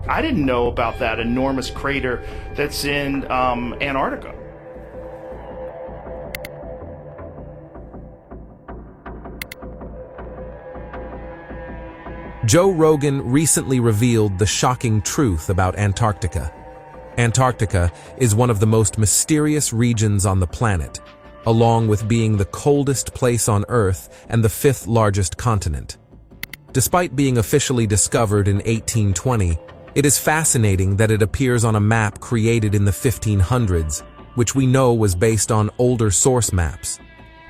I didn't know about that enormous crater that's in Antarctica. Joe Rogan recently revealed the shocking truth about Antarctica. Antarctica is one of the most mysterious regions on the planet, along with being the coldest place on Earth and the fifth largest continent. Despite being officially discovered in 1820, it is fascinating that it appears on a map created in the 1500s, which we know was based on older source maps.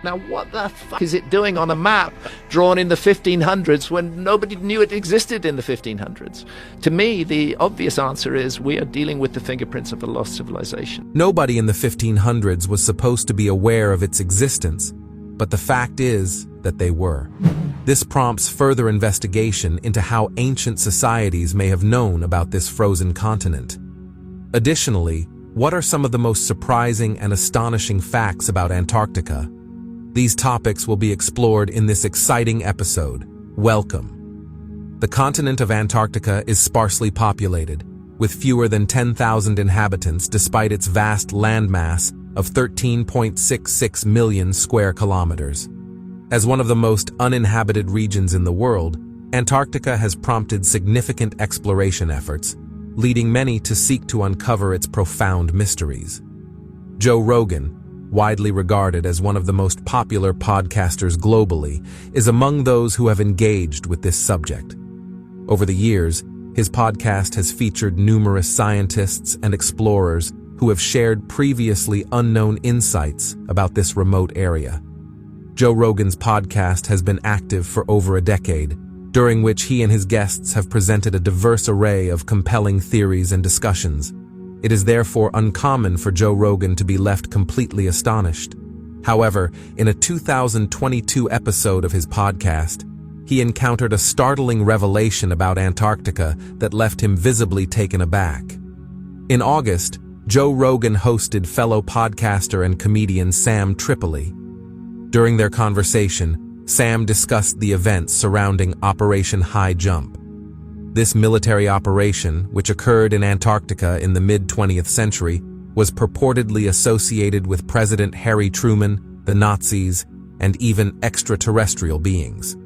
Now, what the fuck is it doing on a map drawn in the 1500s when nobody knew it existed in the 1500s? To me, the obvious answer is we are dealing with the fingerprints of a lost civilization. Nobody in the 1500s was supposed to be aware of its existence, but the fact is that they were. This prompts further investigation into how ancient societies may have known about this frozen continent. Additionally, what are some of the most surprising and astonishing facts about Antarctica? These topics will be explored in this exciting episode. Welcome. The continent of Antarctica is sparsely populated, with fewer than 10,000 inhabitants despite its vast landmass of 13.66 million square kilometers. As one of the most uninhabited regions in the world, Antarctica has prompted significant exploration efforts, leading many to seek to uncover its profound mysteries. Joe Rogan, widely regarded as one of the most popular podcasters globally, is among those who have engaged with this subject. Over the years, his podcast has featured numerous scientists and explorers who have shared previously unknown insights about this remote area. Joe Rogan's podcast has been active for over a decade, during which he and his guests have presented a diverse array of compelling theories and discussions. It is therefore uncommon for Joe Rogan to be left completely astonished. However, in a 2022 episode of his podcast, he encountered a startling revelation about Antarctica that left him visibly taken aback. In August, Joe Rogan hosted fellow podcaster and comedian Sam Tripoli. During their conversation, Sam discussed the events surrounding Operation High Jump. This military operation, which occurred in Antarctica in the mid-20th century, was purportedly associated with President Harry Truman, the Nazis, and even extraterrestrial beings.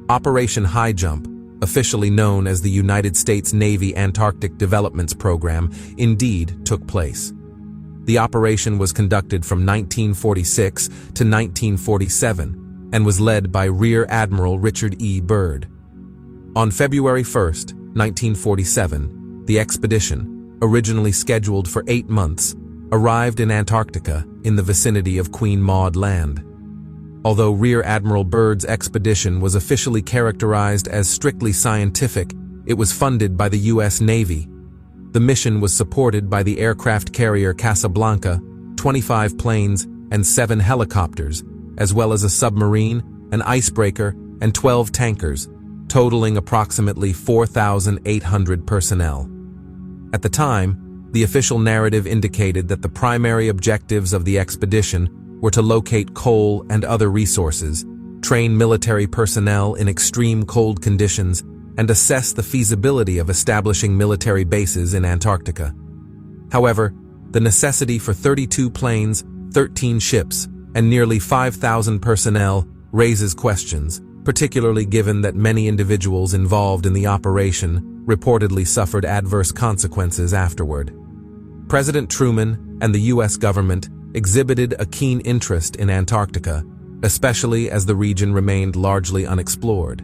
Operation High Jump, officially known as the United States Navy Antarctic Developments Program, indeed took place. The operation was conducted from 1946 to 1947 and was led by Rear Admiral Richard E. Byrd. On February 1, 1947, the expedition, originally scheduled for 8 months, arrived in Antarctica in the vicinity of Queen Maud Land. Although Rear Admiral Byrd's expedition was officially characterized as strictly scientific, it was funded by the U.S. Navy. The mission was supported by the aircraft carrier Casablanca, 25 planes, and 7 helicopters, as well as a submarine, an icebreaker, and 12 tankers, totaling approximately 4,800 personnel. At the time, the official narrative indicated that the primary objectives of the expedition were to locate coal and other resources, train military personnel in extreme cold conditions, and assess the feasibility of establishing military bases in Antarctica. However, the necessity for 32 planes, 13 ships, and nearly 5,000 personnel raises questions, particularly given that many individuals involved in the operation reportedly suffered adverse consequences afterward. President Truman and the U.S. government exhibited a keen interest in Antarctica, especially as the region remained largely unexplored.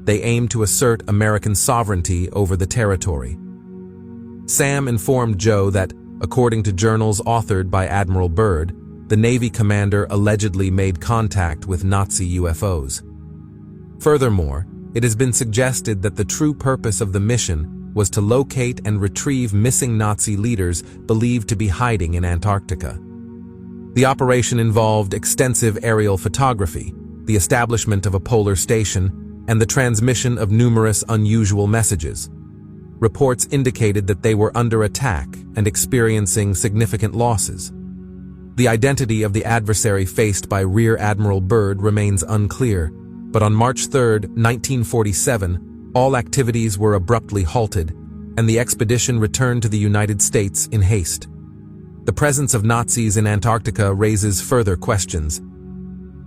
They aimed to assert American sovereignty over the territory. Sam informed Joe that, according to journals authored by Admiral Byrd, the Navy commander allegedly made contact with Nazi UFOs. Furthermore, it has been suggested that the true purpose of the mission was to locate and retrieve missing Nazi leaders believed to be hiding in Antarctica. The operation involved extensive aerial photography, the establishment of a polar station, and the transmission of numerous unusual messages. Reports indicated that they were under attack and experiencing significant losses. The identity of the adversary faced by Rear Admiral Byrd remains unclear, but on March 3, 1947, all activities were abruptly halted, and the expedition returned to the United States in haste. The presence of Nazis in Antarctica raises further questions.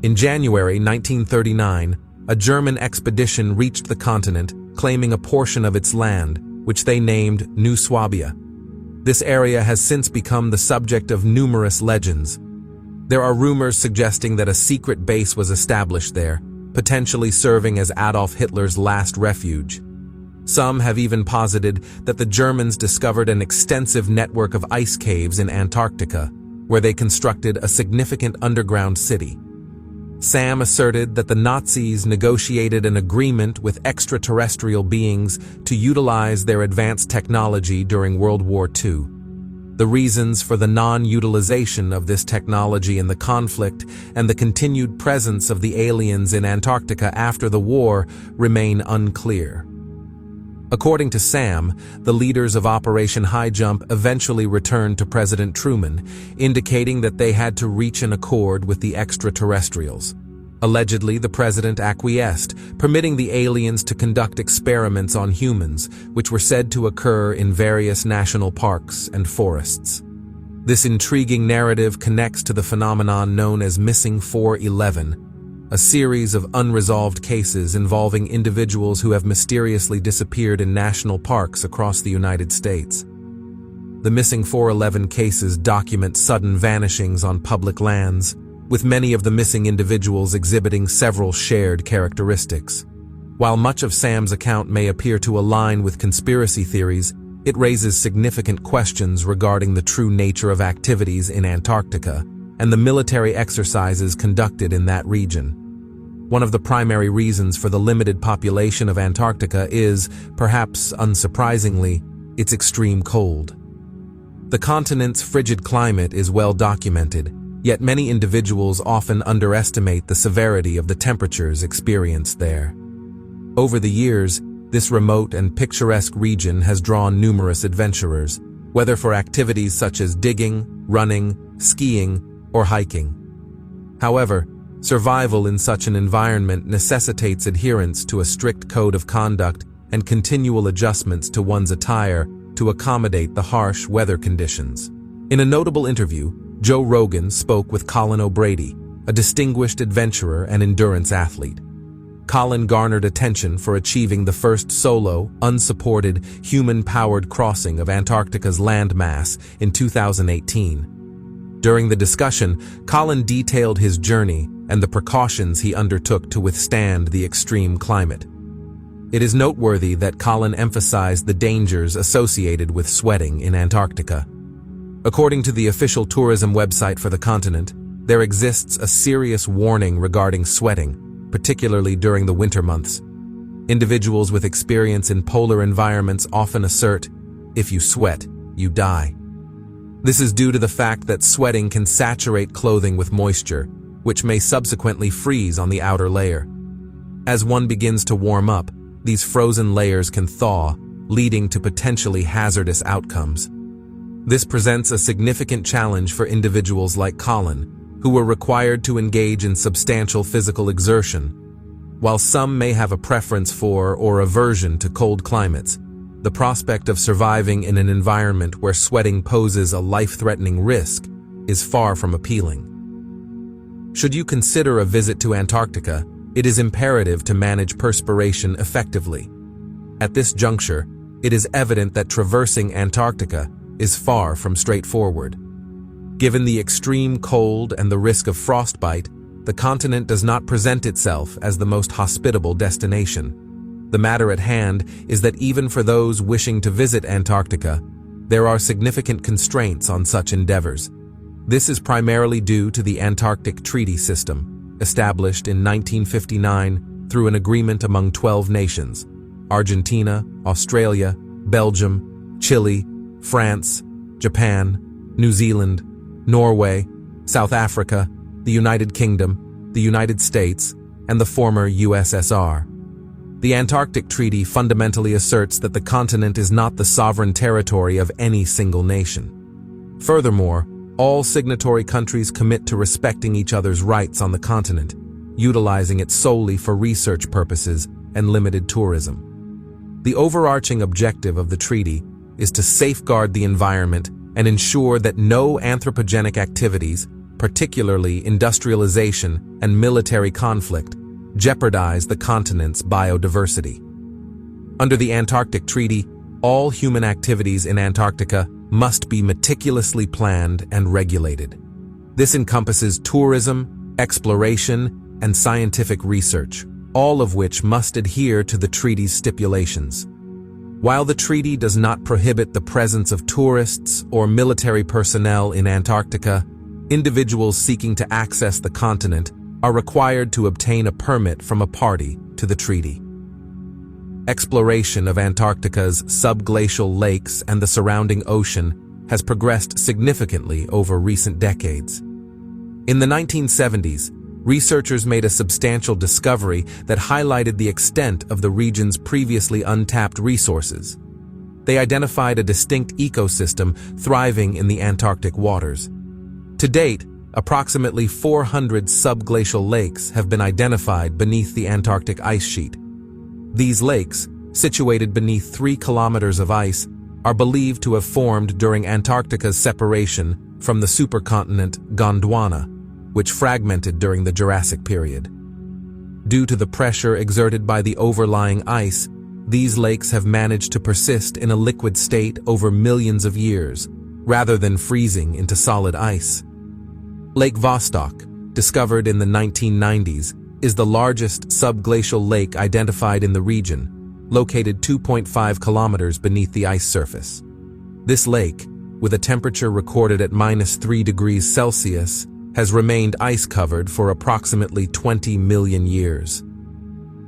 In January 1939, a German expedition reached the continent, claiming a portion of its land, which they named New Swabia. This area has since become the subject of numerous legends. There are rumors suggesting that a secret base was established there, potentially serving as Adolf Hitler's last refuge. Some have even posited that the Germans discovered an extensive network of ice caves in Antarctica, where they constructed a significant underground city. Sam asserted that the Nazis negotiated an agreement with extraterrestrial beings to utilize their advanced technology during World War II. The reasons for the non-utilization of this technology in the conflict and the continued presence of the aliens in Antarctica after the war remain unclear. According to Sam, the leaders of Operation High Jump eventually returned to President Truman, indicating that they had to reach an accord with the extraterrestrials. Allegedly, the president acquiesced, permitting the aliens to conduct experiments on humans, which were said to occur in various national parks and forests. This intriguing narrative connects to the phenomenon known as Missing 411, a series of unresolved cases involving individuals who have mysteriously disappeared in national parks across the United States. The Missing 411 cases document sudden vanishings on public lands, with many of the missing individuals exhibiting several shared characteristics. While much of Sam's account may appear to align with conspiracy theories, it raises significant questions regarding the true nature of activities in Antarctica and the military exercises conducted in that region. One of the primary reasons for the limited population of Antarctica is, perhaps unsurprisingly, its extreme cold. The continent's frigid climate is well documented, yet many individuals often underestimate the severity of the temperatures experienced there. Over the years, this remote and picturesque region has drawn numerous adventurers, whether for activities such as digging, running, skiing, or hiking. However, survival in such an environment necessitates adherence to a strict code of conduct and continual adjustments to one's attire to accommodate the harsh weather conditions. In a notable interview, Joe Rogan spoke with Colin O'Brady, a distinguished adventurer and endurance athlete. Colin garnered attention for achieving the first solo, unsupported, human-powered crossing of Antarctica's landmass in 2018. During the discussion, Colin detailed his journey and the precautions he undertook to withstand the extreme climate. It is noteworthy that Colin emphasized the dangers associated with sweating in Antarctica. According to the official tourism website for the continent, there exists a serious warning regarding sweating, particularly during the winter months. Individuals with experience in polar environments often assert, "If you sweat, you die." This is due to the fact that sweating can saturate clothing with moisture, which may subsequently freeze on the outer layer. As one begins to warm up, these frozen layers can thaw, leading to potentially hazardous outcomes. This presents a significant challenge for individuals like Colin, who were required to engage in substantial physical exertion. While some may have a preference for or aversion to cold climates, the prospect of surviving in an environment where sweating poses a life-threatening risk is far from appealing. Should you consider a visit to Antarctica, it is imperative to manage perspiration effectively. At this juncture, it is evident that traversing Antarctica is far from straightforward. Given the extreme cold and the risk of frostbite, the continent does not present itself as the most hospitable destination. The matter at hand is that even for those wishing to visit Antarctica, there are significant constraints on such endeavors. This is primarily due to the Antarctic Treaty System, established in 1959 through an agreement among 12 nations: Argentina, Australia, Belgium, Chile, France, Japan, New Zealand, Norway, South Africa, the United Kingdom, the United States, and the former USSR. The Antarctic Treaty fundamentally asserts that the continent is not the sovereign territory of any single nation. Furthermore, all signatory countries commit to respecting each other's rights on the continent, utilizing it solely for research purposes and limited tourism. The overarching objective of the treaty is to safeguard the environment and ensure that no anthropogenic activities, particularly industrialization and military conflict, jeopardize the continent's biodiversity. Under the Antarctic Treaty, all human activities in Antarctica must be meticulously planned and regulated. This encompasses tourism, exploration, and scientific research, all of which must adhere to the treaty's stipulations. While the treaty does not prohibit the presence of tourists or military personnel in Antarctica, individuals seeking to access the continent are required to obtain a permit from a party to the treaty. Exploration of Antarctica's subglacial lakes and the surrounding ocean has progressed significantly over recent decades. In the 1970s, researchers made a substantial discovery that highlighted the extent of the region's previously untapped resources. They identified a distinct ecosystem thriving in the Antarctic waters. To date, approximately 400 subglacial lakes have been identified beneath the Antarctic ice sheet. These lakes, situated beneath 3 kilometers of ice, are believed to have formed during Antarctica's separation from the supercontinent Gondwana, which fragmented during the Jurassic period. Due to the pressure exerted by the overlying ice, these lakes have managed to persist in a liquid state over millions of years, rather than freezing into solid ice. Lake Vostok, discovered in the 1990s, is the largest subglacial lake identified in the region, located 2.5 kilometers beneath the ice surface. This lake, with a temperature recorded at -3 degrees Celsius, has remained ice-covered for approximately 20 million years.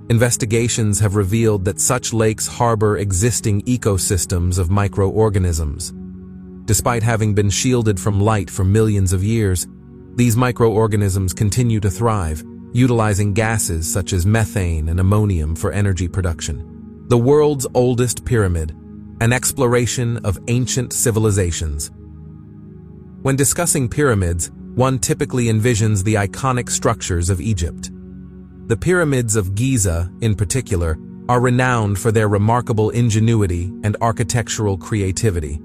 Investigations have revealed that such lakes harbor existing ecosystems of microorganisms. Despite having been shielded from light for millions of years, these microorganisms continue to thrive, utilizing gases such as methane and ammonium for energy production. The world's oldest pyramid, an exploration of ancient civilizations. When discussing pyramids, one typically envisions the iconic structures of Egypt. The pyramids of Giza, in particular, are renowned for their remarkable ingenuity and architectural creativity.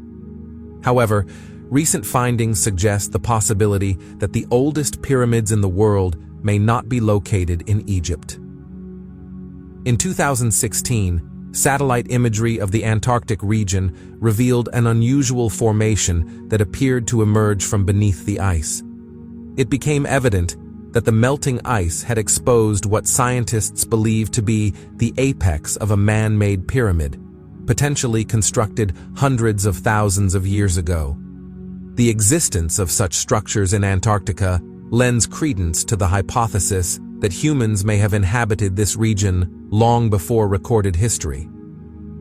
However, recent findings suggest the possibility that the oldest pyramids in the world may not be located in Egypt. In 2016, satellite imagery of the Antarctic region revealed an unusual formation that appeared to emerge from beneath the ice. It became evident that the melting ice had exposed what scientists believe to be the apex of a man-made pyramid, potentially constructed hundreds of thousands of years ago. The existence of such structures in Antarctica lends credence to the hypothesis that humans may have inhabited this region long before recorded history.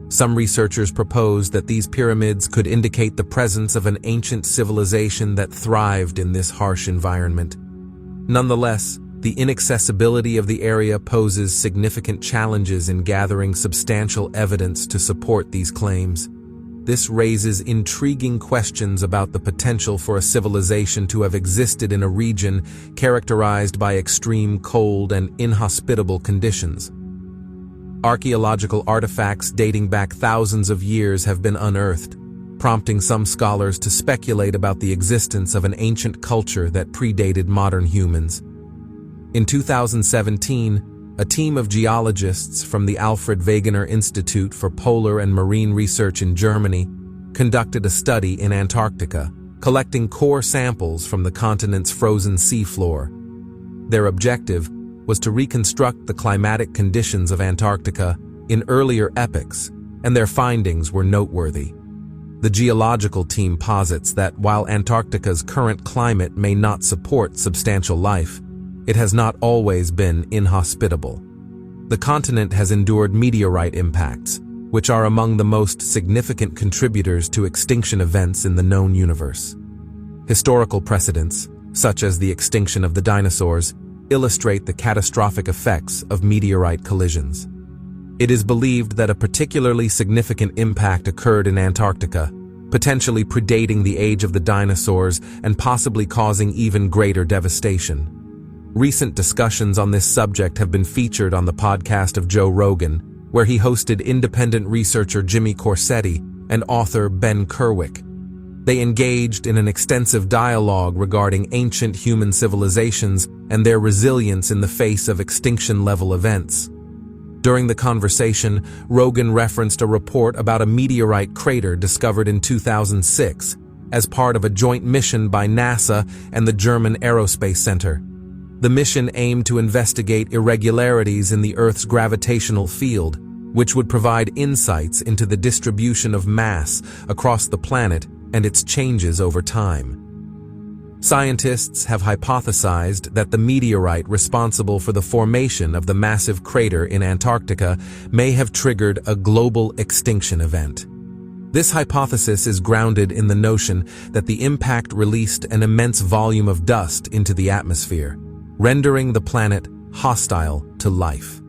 Some researchers propose that these pyramids could indicate the presence of an ancient civilization that thrived in this harsh environment. Nonetheless, the inaccessibility of the area poses significant challenges in gathering substantial evidence to support these claims. This raises intriguing questions about the potential for a civilization to have existed in a region characterized by extreme cold and inhospitable conditions. Archaeological artifacts dating back thousands of years have been unearthed, prompting some scholars to speculate about the existence of an ancient culture that predated modern humans. In 2017, a team of geologists from the Alfred Wegener Institute for Polar and Marine Research in Germany conducted a study in Antarctica, collecting core samples from the continent's frozen seafloor. Their objective was to reconstruct the climatic conditions of Antarctica in earlier epochs, and their findings were noteworthy. The geological team posits that while Antarctica's current climate may not support substantial life, it has not always been inhospitable. The continent has endured meteorite impacts, which are among the most significant contributors to extinction events in the known universe. Historical precedents, such as the extinction of the dinosaurs, illustrate the catastrophic effects of meteorite collisions. It is believed that a particularly significant impact occurred in Antarctica, potentially predating the age of the dinosaurs and possibly causing even greater devastation. Recent discussions on this subject have been featured on the podcast of Joe Rogan, where he hosted independent researcher Jimmy Corsetti and author Ben Kerwick. They engaged in an extensive dialogue regarding ancient human civilizations and their resilience in the face of extinction-level events. During the conversation, Rogan referenced a report about a meteorite crater discovered in 2006 as part of a joint mission by NASA and the German Aerospace Center. The mission aimed to investigate irregularities in the Earth's gravitational field, which would provide insights into the distribution of mass across the planet and its changes over time. Scientists have hypothesized that the meteorite responsible for the formation of the massive crater in Antarctica may have triggered a global extinction event. This hypothesis is grounded in the notion that the impact released an immense volume of dust into the atmosphere, rendering the planet hostile to life.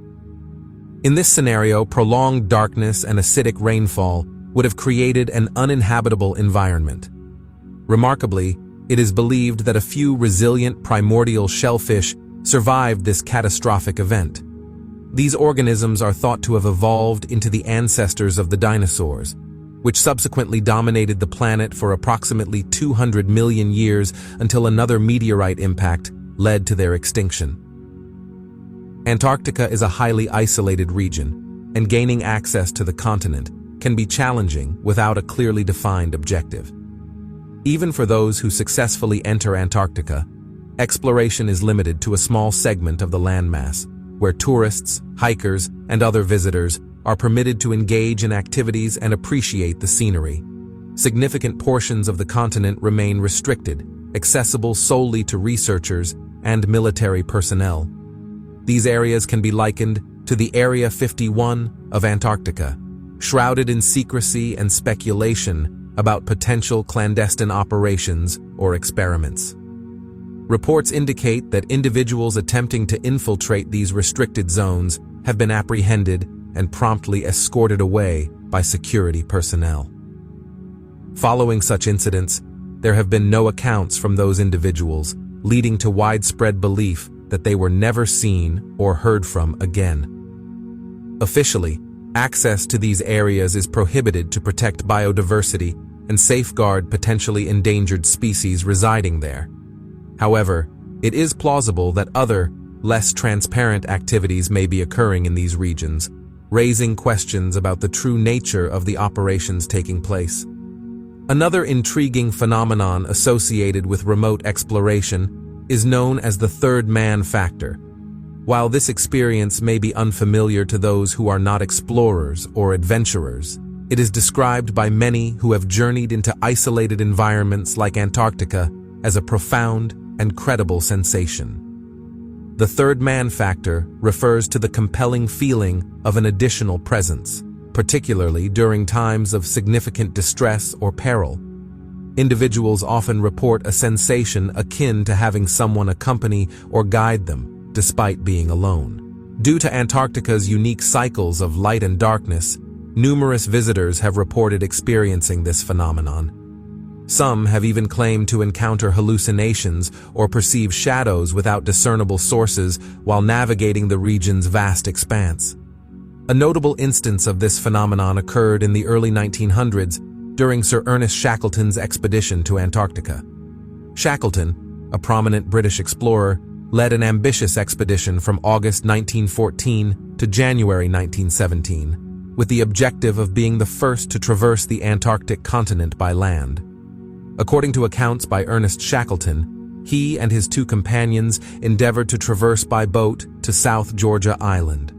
In this scenario, prolonged darkness and acidic rainfall would have created an uninhabitable environment. Remarkably, it is believed that a few resilient primordial shellfish survived this catastrophic event. These organisms are thought to have evolved into the ancestors of the dinosaurs, which subsequently dominated the planet for approximately 200 million years until another meteorite impact led to their extinction. Antarctica is a highly isolated region, and gaining access to the continent can be challenging without a clearly defined objective. Even for those who successfully enter Antarctica, exploration is limited to a small segment of the landmass, where tourists, hikers, and other visitors are permitted to engage in activities and appreciate the scenery. Significant portions of the continent remain restricted, accessible solely to researchers and military personnel. These areas can be likened to the Area 51 of Antarctica, shrouded in secrecy and speculation about potential clandestine operations or experiments. Reports indicate that individuals attempting to infiltrate these restricted zones have been apprehended and promptly escorted away by security personnel. Following such incidents, there have been no accounts from those individuals, leading to widespread belief that they were never seen or heard from again. Officially, access to these areas is prohibited to protect biodiversity and safeguard potentially endangered species residing there. However, it is plausible that other, less transparent activities may be occurring in these regions, raising questions about the true nature of the operations taking place. Another intriguing phenomenon associated with remote exploration is known as the third man factor. While this experience may be unfamiliar to those who are not explorers or adventurers, it is described by many who have journeyed into isolated environments like Antarctica as a profound and credible sensation. The third man factor refers to the compelling feeling of an additional presence, particularly during times of significant distress or peril. Individuals often report a sensation akin to having someone accompany or guide them, despite being alone. Due to Antarctica's unique cycles of light and darkness, numerous visitors have reported experiencing this phenomenon. Some have even claimed to encounter hallucinations or perceive shadows without discernible sources while navigating the region's vast expanse. A notable instance of this phenomenon occurred in the early 1900s during Sir Ernest Shackleton's expedition to Antarctica. Shackleton, a prominent British explorer, led an ambitious expedition from August 1914 to January 1917, with the objective of being the first to traverse the Antarctic continent by land. According to accounts by Ernest Shackleton, he and his two companions endeavored to traverse by boat to South Georgia Island.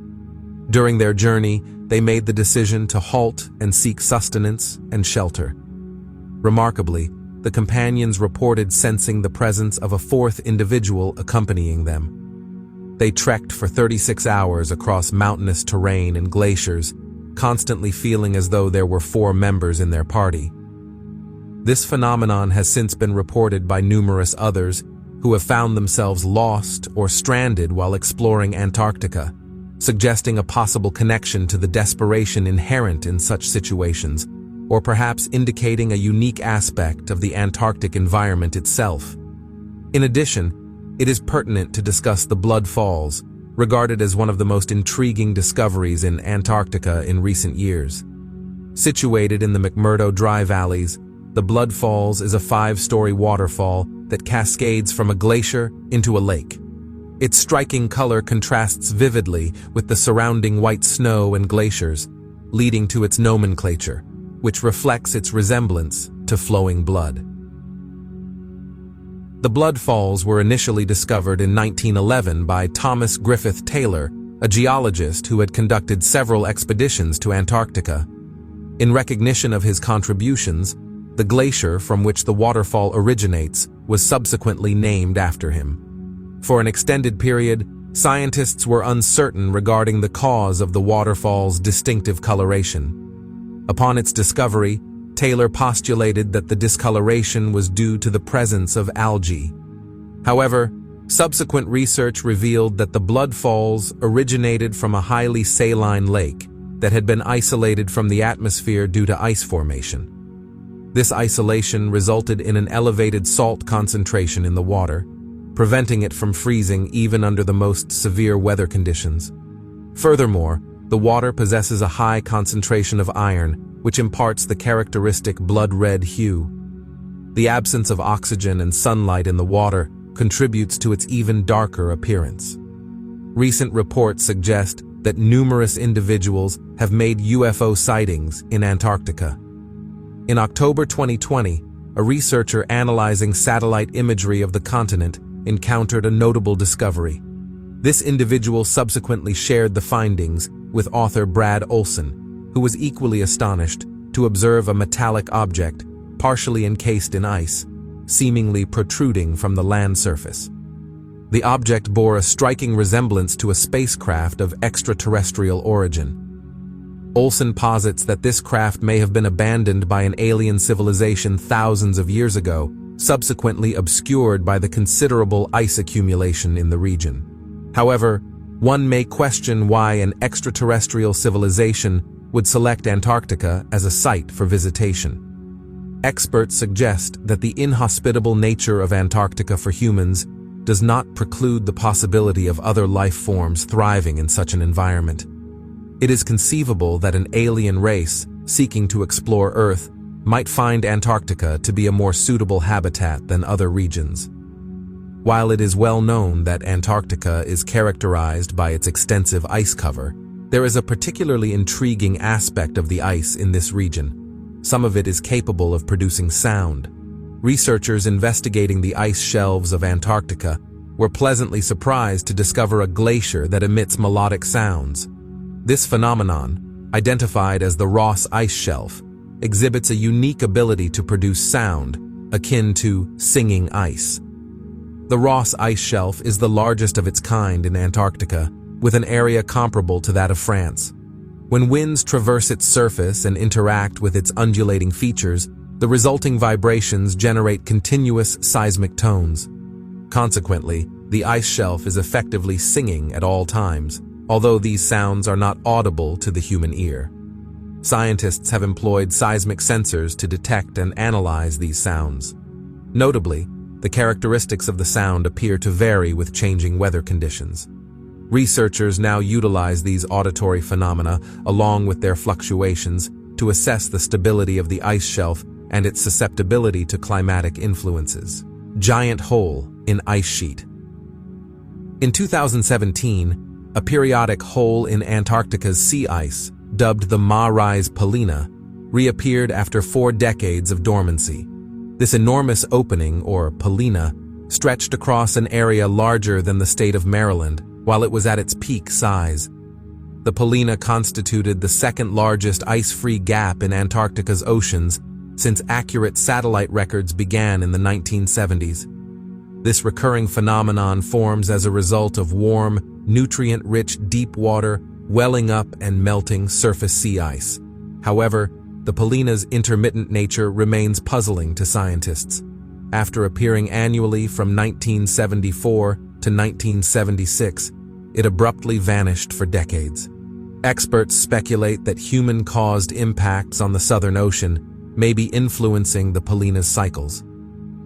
During their journey, they made the decision to halt and seek sustenance and shelter. Remarkably, the companions reported sensing the presence of a fourth individual accompanying them. They trekked for 36 hours across mountainous terrain and glaciers, constantly feeling as though there were 4 members in their party. This phenomenon has since been reported by numerous others who have found themselves lost or stranded while exploring Antarctica, suggesting a possible connection to the desperation inherent in such situations, or perhaps indicating a unique aspect of the Antarctic environment itself. In addition, it is pertinent to discuss the blood falls, regarded as one of the most intriguing discoveries in Antarctica in recent years. Situated in the McMurdo Dry Valleys, the Blood Falls is a 5-story waterfall that cascades from a glacier into a lake. Its striking color contrasts vividly with the surrounding white snow and glaciers, leading to its nomenclature, which reflects its resemblance to flowing blood. The Blood Falls were initially discovered in 1911 by Thomas Griffith Taylor, a geologist who had conducted several expeditions to Antarctica. In recognition of his contributions, the glacier from which the waterfall originates was subsequently named after him. For an extended period, scientists were uncertain regarding the cause of the waterfall's distinctive coloration. Upon its discovery, Taylor postulated that the discoloration was due to the presence of algae. However, subsequent research revealed that the Blood Falls originated from a highly saline lake that had been isolated from the atmosphere due to ice formation. This isolation resulted in an elevated salt concentration in the water, preventing it from freezing even under the most severe weather conditions. Furthermore, the water possesses a high concentration of iron, which imparts the characteristic blood-red hue. The absence of oxygen and sunlight in the water contributes to its even darker appearance. Recent reports suggest that numerous individuals have made UFO sightings in Antarctica. In October 2020, a researcher analyzing satellite imagery of the continent encountered a notable discovery. This individual subsequently shared the findings with author Brad Olson, who was equally astonished to observe a metallic object partially encased in ice, seemingly protruding from the land surface. The object bore a striking resemblance to a spacecraft of extraterrestrial origin. Olson posits that this craft may have been abandoned by an alien civilization thousands of years ago, subsequently obscured by the considerable ice accumulation in the region. However, one may question why an extraterrestrial civilization would select Antarctica as a site for visitation. Experts suggest that the inhospitable nature of Antarctica for humans does not preclude the possibility of other life forms thriving in such an environment. It is conceivable that an alien race seeking to explore Earth might find Antarctica to be a more suitable habitat than other regions. While it is well known that Antarctica is characterized by its extensive ice cover, there is a particularly intriguing aspect of the ice in this region. Some of it is capable of producing sound. Researchers investigating the ice shelves of Antarctica were pleasantly surprised to discover a glacier that emits melodic sounds. This phenomenon, identified as the Ross Ice Shelf, exhibits a unique ability to produce sound, akin to singing ice. The Ross Ice Shelf is the largest of its kind in Antarctica, with an area comparable to that of France. When winds traverse its surface and interact with its undulating features, the resulting vibrations generate continuous seismic tones. Consequently, the ice shelf is effectively singing at all times, although these sounds are not audible to the human ear. Scientists have employed seismic sensors to detect and analyze these sounds. Notably, the characteristics of the sound appear to vary with changing weather conditions. Researchers now utilize these auditory phenomena, along with their fluctuations, to assess the stability of the ice shelf and its susceptibility to climatic influences. Giant hole in ice sheet. In 2017, a periodic hole in Antarctica's sea ice, dubbed the Ma-Rise Polyna, reappeared after 4 decades of dormancy. This enormous opening, or polyna, stretched across an area larger than the state of Maryland while it was at its peak size. The polyna constituted the second largest ice-free gap in Antarctica's oceans since accurate satellite records began in the 1970s. This recurring phenomenon forms as a result of warm, nutrient-rich deep water welling up and melting surface sea ice. However, the polyna's intermittent nature remains puzzling to scientists. After appearing annually from 1974 to 1976, it abruptly vanished for decades. Experts speculate that human-caused impacts on the Southern Ocean may be influencing the polyna's cycles.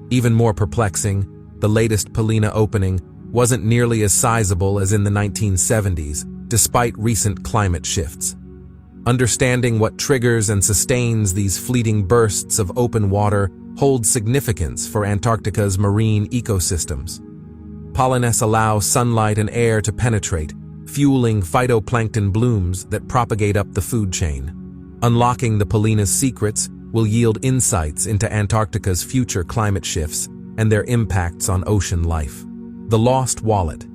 Even more perplexing, the latest polyna opening wasn't nearly as sizable as in the 1970s, despite recent climate shifts. Understanding what triggers and sustains these fleeting bursts of open water holds significance for Antarctica's marine ecosystems. Pollinates allow sunlight and air to penetrate, fueling phytoplankton blooms that propagate up the food chain. Unlocking the pollina's secrets will yield insights into Antarctica's future climate shifts and their impacts on ocean life. The Lost Wallet.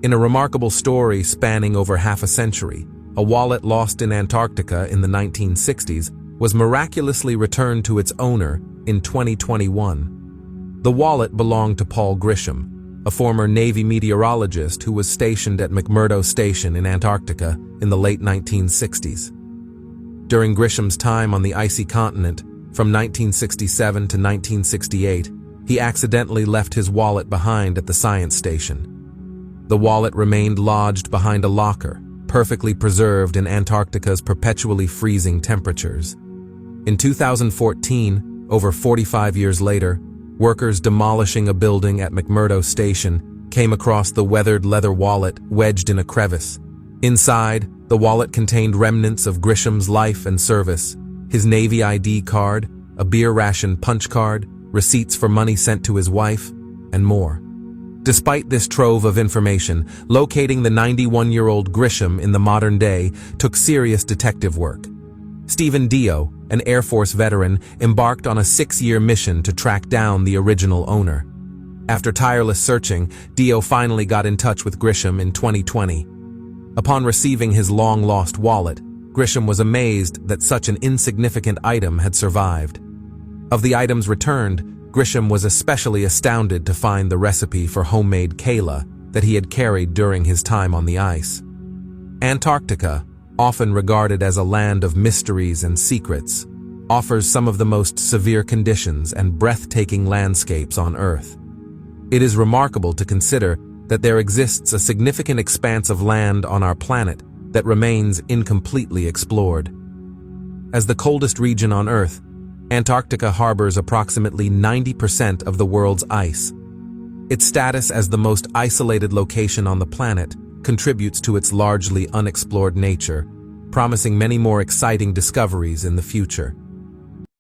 In a remarkable story spanning over half a century, a wallet lost in Antarctica in the 1960s was miraculously returned to its owner in 2021. The wallet belonged to Paul Grisham, a former Navy meteorologist who was stationed at McMurdo Station in Antarctica in the late 1960s. During Grisham's time on the icy continent, from 1967 to 1968, he accidentally left his wallet behind at the science station. The wallet remained lodged behind a locker, perfectly preserved in Antarctica's perpetually freezing temperatures. In 2014, over 45 years later, workers demolishing a building at McMurdo Station came across the weathered leather wallet wedged in a crevice. Inside, the wallet contained remnants of Grisham's life and service, his Navy ID card, a beer ration punch card, receipts for money sent to his wife, and more. Despite this trove of information, locating the 91-year-old Grisham in the modern day took serious detective work. Stephen Dio, an Air Force veteran, embarked on a 6-year mission to track down the original owner. After tireless searching, Dio finally got in touch with Grisham in 2020. Upon receiving his long-lost wallet, Grisham was amazed that such an insignificant item had survived. Of the items returned, Grisham was especially astounded to find the recipe for homemade kala that he had carried during his time on the ice. Antarctica, often regarded as a land of mysteries and secrets, offers some of the most severe conditions and breathtaking landscapes on Earth. It is remarkable to consider that there exists a significant expanse of land on our planet that remains incompletely explored. As the coldest region on Earth, Antarctica harbors approximately 90% of the world's ice. Its status as the most isolated location on the planet contributes to its largely unexplored nature, promising many more exciting discoveries in the future.